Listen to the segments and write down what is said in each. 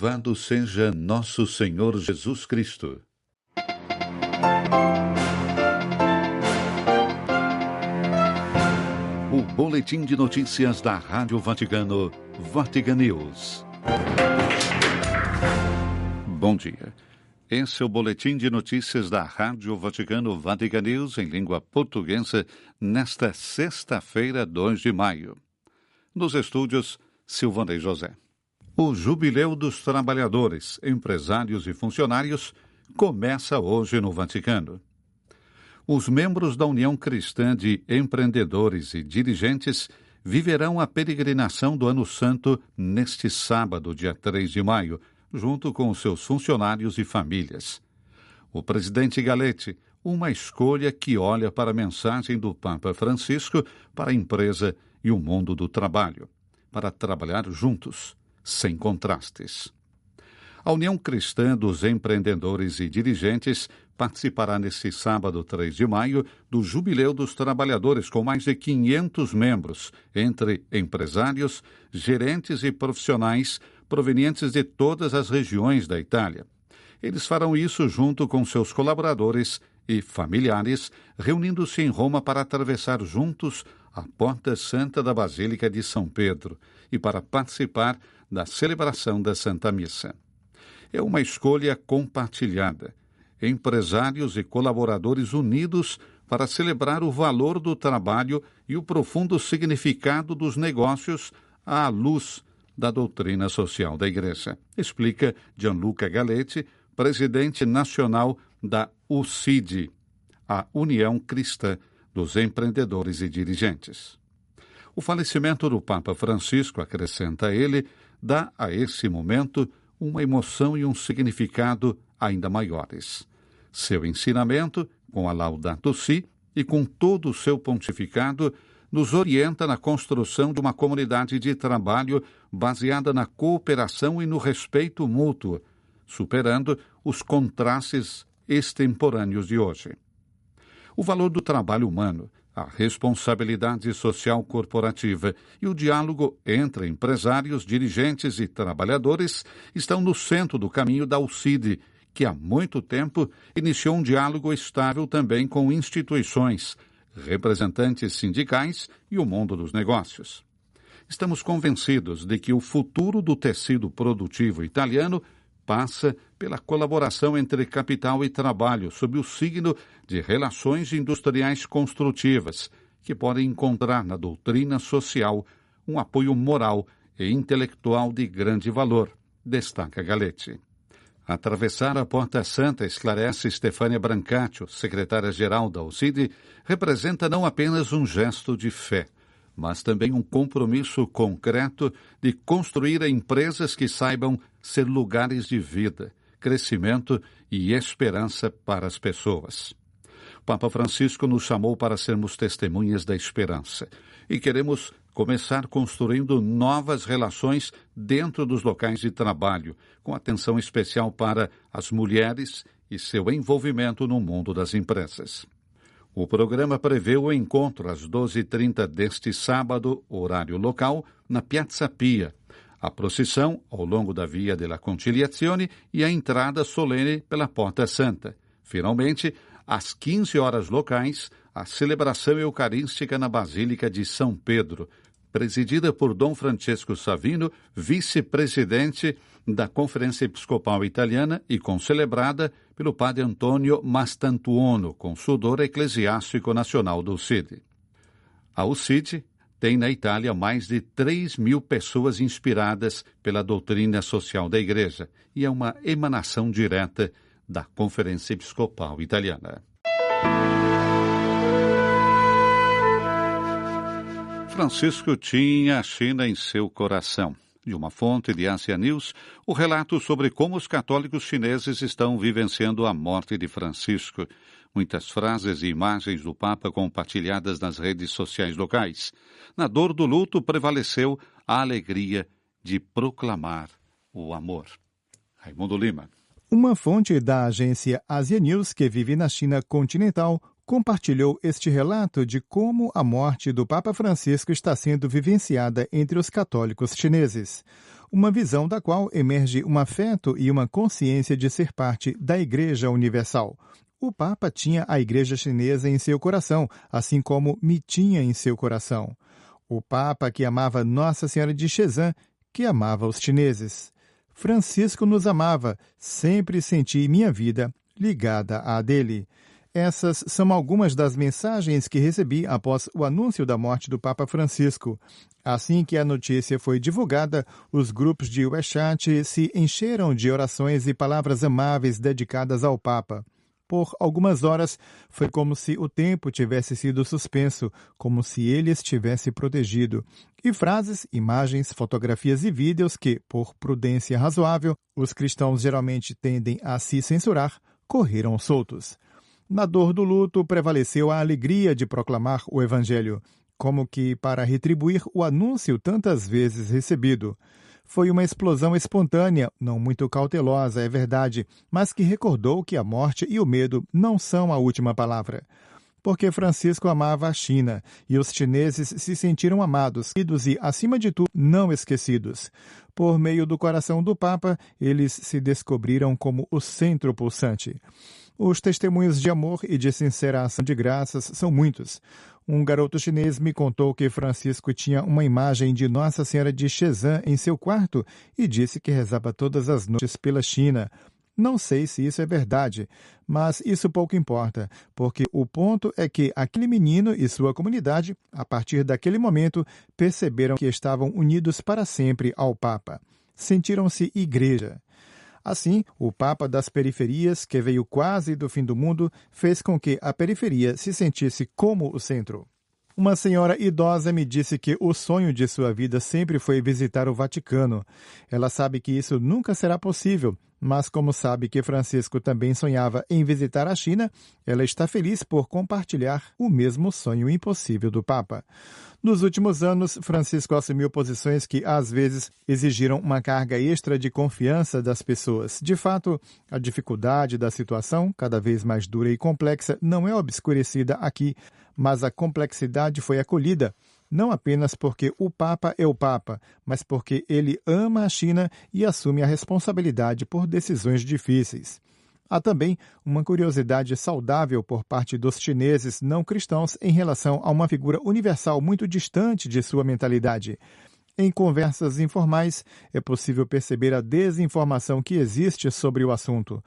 Louvado seja nosso Senhor Jesus Cristo. O boletim de notícias da Rádio Vaticano, Vatican News. Bom dia. Esse é o boletim de notícias da Rádio Vaticano, Vatican News, em língua portuguesa, nesta sexta-feira, 2 de maio. Nos estúdios, Silvanei José. O Jubileu dos Trabalhadores, Empresários e Funcionários começa hoje no Vaticano. Os membros da União Cristã de Empreendedores e Dirigentes viverão a peregrinação do Ano Santo neste sábado, dia 3 de maio, junto com os seus funcionários e famílias. O presidente Galletti, uma escolha que olha para a mensagem do Papa Francisco para a empresa e o mundo do trabalho, para trabalhar juntos, sem contrastes. A União Cristã dos Empreendedores e Dirigentes participará neste sábado, 3 de maio, do Jubileu dos Trabalhadores, com mais de 500 membros, entre empresários, gerentes e profissionais provenientes de todas as regiões da Itália. Eles farão isso junto com seus colaboradores e familiares, reunindo-se em Roma para atravessar juntos a Porta Santa da Basílica de São Pedro e para participar da celebração da Santa Missa. É uma escolha compartilhada. Empresários e colaboradores unidos para celebrar o valor do trabalho e o profundo significado dos negócios à luz da doutrina social da Igreja, explica Gianluca Galletti, presidente nacional da UCID, a União Cristã dos Empreendedores e Dirigentes. O falecimento do Papa Francisco, acrescenta ele, dá a esse momento uma emoção e um significado ainda maiores. Seu ensinamento, com a Laudato Si e com todo o seu pontificado, nos orienta na construção de uma comunidade de trabalho baseada na cooperação e no respeito mútuo, superando os contrastes extemporâneos de hoje. O valor do trabalho humano, a responsabilidade social corporativa e o diálogo entre empresários, dirigentes e trabalhadores estão no centro do caminho da UCID, que há muito tempo iniciou um diálogo estável também com instituições, representantes sindicais e o mundo dos negócios. Estamos convencidos de que o futuro do tecido produtivo italiano passa pela colaboração entre capital e trabalho, sob o signo de relações industriais construtivas, que podem encontrar na doutrina social um apoio moral e intelectual de grande valor, destaca Galletti. Atravessar a Porta Santa, esclarece Stefania Brancaccio, secretária-geral da UCID, representa não apenas um gesto de fé, mas também um compromisso concreto de construir empresas que saibam ser lugares de vida, crescimento e esperança para as pessoas. Papa Francisco nos chamou para sermos testemunhas da esperança e queremos começar construindo novas relações dentro dos locais de trabalho, com atenção especial para as mulheres e seu envolvimento no mundo das empresas. O programa prevê o encontro às 12h30 deste sábado, horário local, na Piazza Pia, a procissão ao longo da Via della Conciliazione e a entrada solene pela Porta Santa. Finalmente, às 15 horas locais, a celebração eucarística na Basílica de São Pedro, presidida por Dom Francesco Savino, vice-presidente da Conferência Episcopal Italiana e concelebrada pelo padre Antonio Mastantuono, consultor eclesiástico nacional do UCID. A UCID tem na Itália mais de 3.000 pessoas inspiradas pela doutrina social da Igreja e é uma emanação direta da Conferência Episcopal Italiana. Francisco tinha a China em seu coração. De uma fonte de Asia News, o relato sobre como os católicos chineses estão vivenciando a morte de Francisco. Muitas frases e imagens do Papa compartilhadas nas redes sociais locais. Na dor do luto prevaleceu a alegria de proclamar o amor. Raimundo Lima. Uma fonte da agência Asia News, que vive na China continental, compartilhou este relato de como a morte do Papa Francisco está sendo vivenciada entre os católicos chineses. uma visão da qual emerge um afeto e uma consciência de ser parte da Igreja Universal. O Papa tinha a Igreja Chinesa em seu coração, assim como me tinha em seu coração. O Papa que amava Nossa Senhora de Chezan, que amava os chineses. Francisco nos amava, sempre senti minha vida ligada à dele. Essas são algumas das mensagens que recebi após o anúncio da morte do Papa Francisco. Assim que a notícia foi divulgada, os grupos de WeChat se encheram de orações e palavras amáveis dedicadas ao Papa. Por algumas horas, foi como se o tempo tivesse sido suspenso, como se ele estivesse protegido. E frases, imagens, fotografias e vídeos que, por prudência razoável, os cristãos geralmente tendem a se censurar, correram soltos. Na dor do luto, prevaleceu a alegria de proclamar o Evangelho, como que para retribuir o anúncio tantas vezes recebido. Foi uma explosão espontânea, não muito cautelosa, é verdade, mas que recordou que a morte e o medo não são a última palavra. Porque Francisco amava a China, e os chineses se sentiram amados, queridos e, acima de tudo, não esquecidos. Por meio do coração do Papa, eles se descobriram como o centro pulsante. Os testemunhos de amor e de sincera ação de graças são muitos. Um garoto chinês me contou que Francisco tinha uma imagem de Nossa Senhora de Chezan em seu quarto e disse que rezava todas as noites pela China. Não sei se isso é verdade, mas isso pouco importa, porque o ponto é que aquele menino e sua comunidade, a partir daquele momento, perceberam que estavam unidos para sempre ao Papa. Sentiram-se igreja. Assim, o Papa das periferias, que veio quase do fim do mundo, fez com que a periferia se sentisse como o centro. Uma senhora idosa me disse que o sonho de sua vida sempre foi visitar o Vaticano. Ela sabe que isso nunca será possível, mas como sabe que Francisco também sonhava em visitar a China, ela está feliz por compartilhar o mesmo sonho impossível do Papa. Nos últimos anos, Francisco assumiu posições que, às vezes, exigiram uma carga extra de confiança das pessoas. De fato, a dificuldade da situação, cada vez mais dura e complexa, não é obscurecida aqui, mas a complexidade foi acolhida, não apenas porque o Papa é o Papa, mas porque ele ama a China e assume a responsabilidade por decisões difíceis. Há também uma curiosidade saudável por parte dos chineses não cristãos em relação a uma figura universal muito distante de sua mentalidade. Em conversas informais, é possível perceber a desinformação que existe sobre o assunto.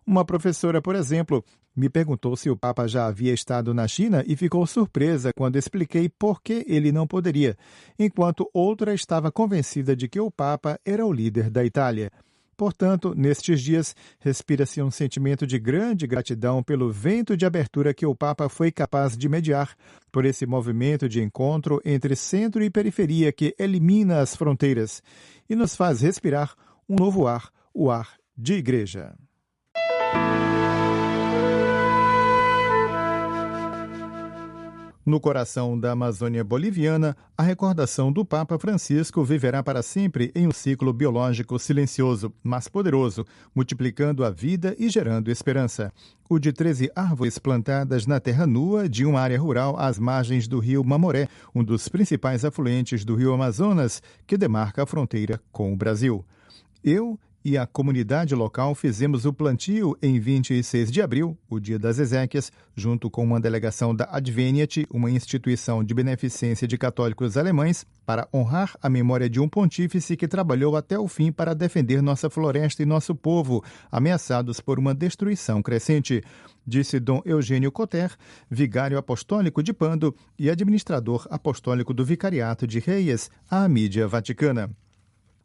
Uma professora, por exemplo, me perguntou se o Papa já havia estado na China e ficou surpresa quando expliquei por que ele não poderia, enquanto outra estava convencida de que o Papa era o líder da Itália. Portanto, nestes dias, respira-se um sentimento de grande gratidão pelo vento de abertura que o Papa foi capaz de mediar, por esse movimento de encontro entre centro e periferia que elimina as fronteiras e nos faz respirar um novo ar, o ar de igreja. No coração da Amazônia boliviana, a recordação do Papa Francisco viverá para sempre em um ciclo biológico silencioso, mas poderoso, multiplicando a vida e gerando esperança. O de 13 árvores plantadas na terra nua de uma área rural às margens do rio Mamoré, um dos principais afluentes do rio Amazonas, que demarca a fronteira com o Brasil. Eu e a comunidade local fizemos o plantio em 26 de abril, o dia das exéquias, junto com uma delegação da Adveniat, uma instituição de beneficência de católicos alemães, para honrar a memória de um pontífice que trabalhou até o fim para defender nossa floresta e nosso povo, ameaçados por uma destruição crescente, disse Dom Eugênio Cotter, vigário apostólico de Pando e administrador apostólico do Vicariato de Reis, à mídia vaticana.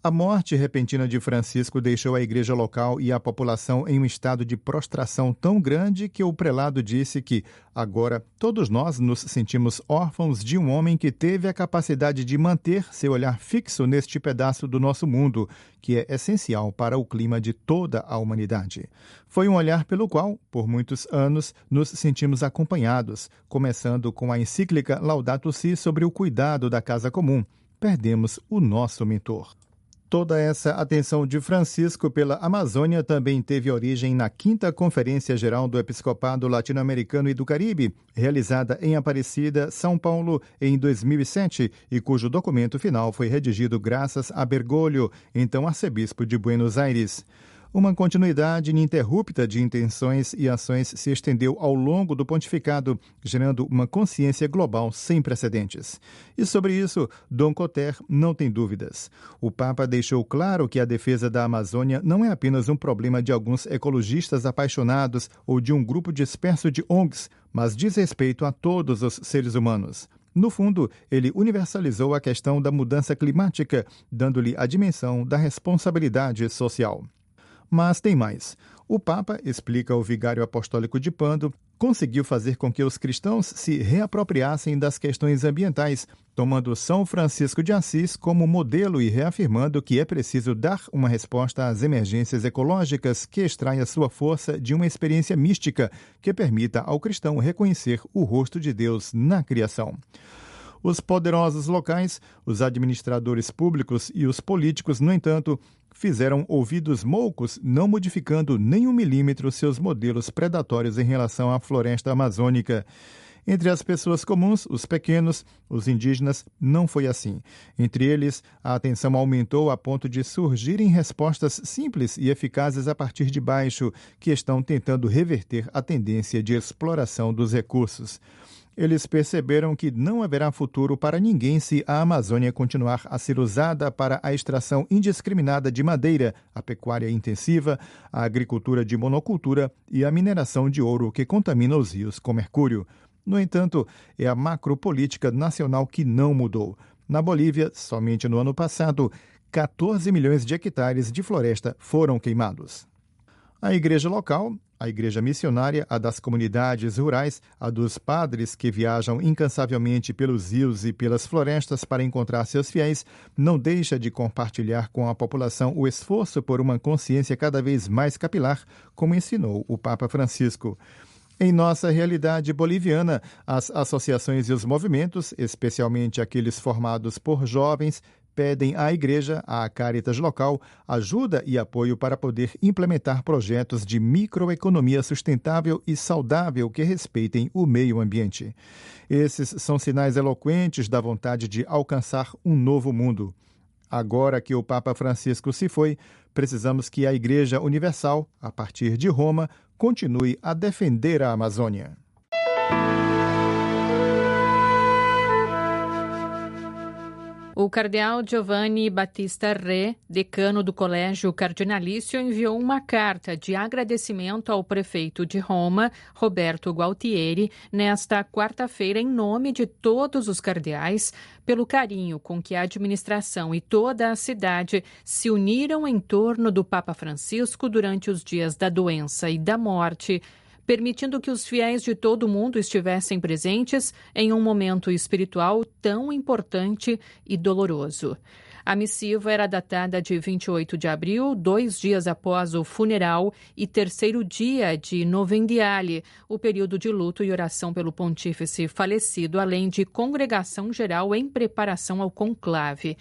A morte repentina de Francisco deixou a igreja local e a população em um estado de prostração tão grande que o prelado disse que, agora, todos nós nos sentimos órfãos de um homem que teve a capacidade de manter seu olhar fixo neste pedaço do nosso mundo, que é essencial para o clima de toda a humanidade. Foi um olhar pelo qual, por muitos anos, nos sentimos acompanhados, começando com a encíclica Laudato Si sobre o cuidado da casa comum. Perdemos o nosso mentor. Toda essa atenção de Francisco pela Amazônia também teve origem na 5ª Conferência Geral do Episcopado Latino-Americano e do Caribe, realizada em Aparecida, São Paulo, em 2007, e cujo documento final foi redigido graças a Bergoglio, então arcebispo de Buenos Aires. Uma continuidade ininterrupta de intenções e ações se estendeu ao longo do pontificado, gerando uma consciência global sem precedentes. E sobre isso, Dom Cotter não tem dúvidas. O Papa deixou claro que a defesa da Amazônia não é apenas um problema de alguns ecologistas apaixonados ou de um grupo disperso de ONGs, mas diz respeito a todos os seres humanos. No fundo, ele universalizou a questão da mudança climática, dando-lhe a dimensão da responsabilidade social. Mas tem mais. O Papa, explica o vigário apostólico de Pando, conseguiu fazer com que os cristãos se reapropriassem das questões ambientais, tomando São Francisco de Assis como modelo e reafirmando que é preciso dar uma resposta às emergências ecológicas que extraia sua força de uma experiência mística que permita ao cristão reconhecer o rosto de Deus na criação. Os poderosos locais, os administradores públicos e os políticos, no entanto, fizeram ouvidos moucos, não modificando nem 1 milímetro seus modelos predatórios em relação à floresta amazônica. Entre as pessoas comuns, os pequenos, os indígenas, não foi assim. Entre eles, a atenção aumentou a ponto de surgirem respostas simples e eficazes a partir de baixo, que estão tentando reverter a tendência de exploração dos recursos. Eles perceberam que não haverá futuro para ninguém se a Amazônia continuar a ser usada para a extração indiscriminada de madeira, a pecuária intensiva, a agricultura de monocultura e a mineração de ouro que contamina os rios com mercúrio. No entanto, é a macropolítica nacional que não mudou. Na Bolívia, somente no ano passado, 14 milhões de hectares de floresta foram queimados. A igreja local, a igreja missionária, a das comunidades rurais, a dos padres que viajam incansavelmente pelos rios e pelas florestas para encontrar seus fiéis, não deixa de compartilhar com a população o esforço por uma consciência cada vez mais capilar, como ensinou o Papa Francisco. Em nossa realidade boliviana, as associações e os movimentos, especialmente aqueles formados por jovens, pedem à igreja, à Caritas local, ajuda e apoio para poder implementar projetos de microeconomia sustentável e saudável que respeitem o meio ambiente. Esses são sinais eloquentes da vontade de alcançar um novo mundo. Agora que o Papa Francisco se foi, precisamos que a Igreja Universal, a partir de Roma, continue a defender a Amazônia. O cardeal Giovanni Battista Re, decano do Colégio Cardinalício, enviou uma carta de agradecimento ao prefeito de Roma, Roberto Gualtieri, nesta quarta-feira, em nome de todos os cardeais, pelo carinho com que a administração e toda a cidade se uniram em torno do Papa Francisco durante os dias da doença e da morte, permitindo que os fiéis de todo o mundo estivessem presentes em um momento espiritual tão importante e doloroso. A missiva era datada de 28 de abril, 2 dias após o funeral e 3º dia de Novendiale, o período de luto e oração pelo pontífice falecido, além de congregação geral em preparação ao conclave.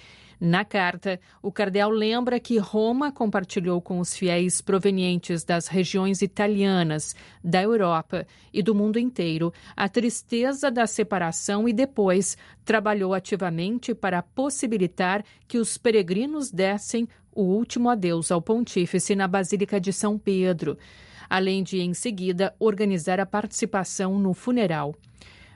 Na carta, o cardeal lembra que Roma compartilhou com os fiéis provenientes das regiões italianas, da Europa e do mundo inteiro a tristeza da separação e depois trabalhou ativamente para possibilitar que os peregrinos dessem o último adeus ao pontífice na Basílica de São Pedro, além de, em seguida, organizar a participação no funeral.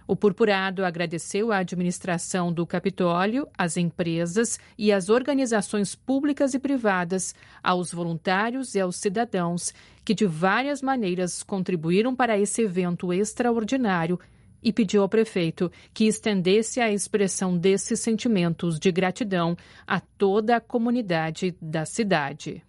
O purpurado agradeceu à administração do Capitólio, às empresas e às organizações públicas e privadas, aos voluntários e aos cidadãos que de várias maneiras contribuíram para esse evento extraordinário e pediu ao prefeito que estendesse a expressão desses sentimentos de gratidão a toda a comunidade da cidade.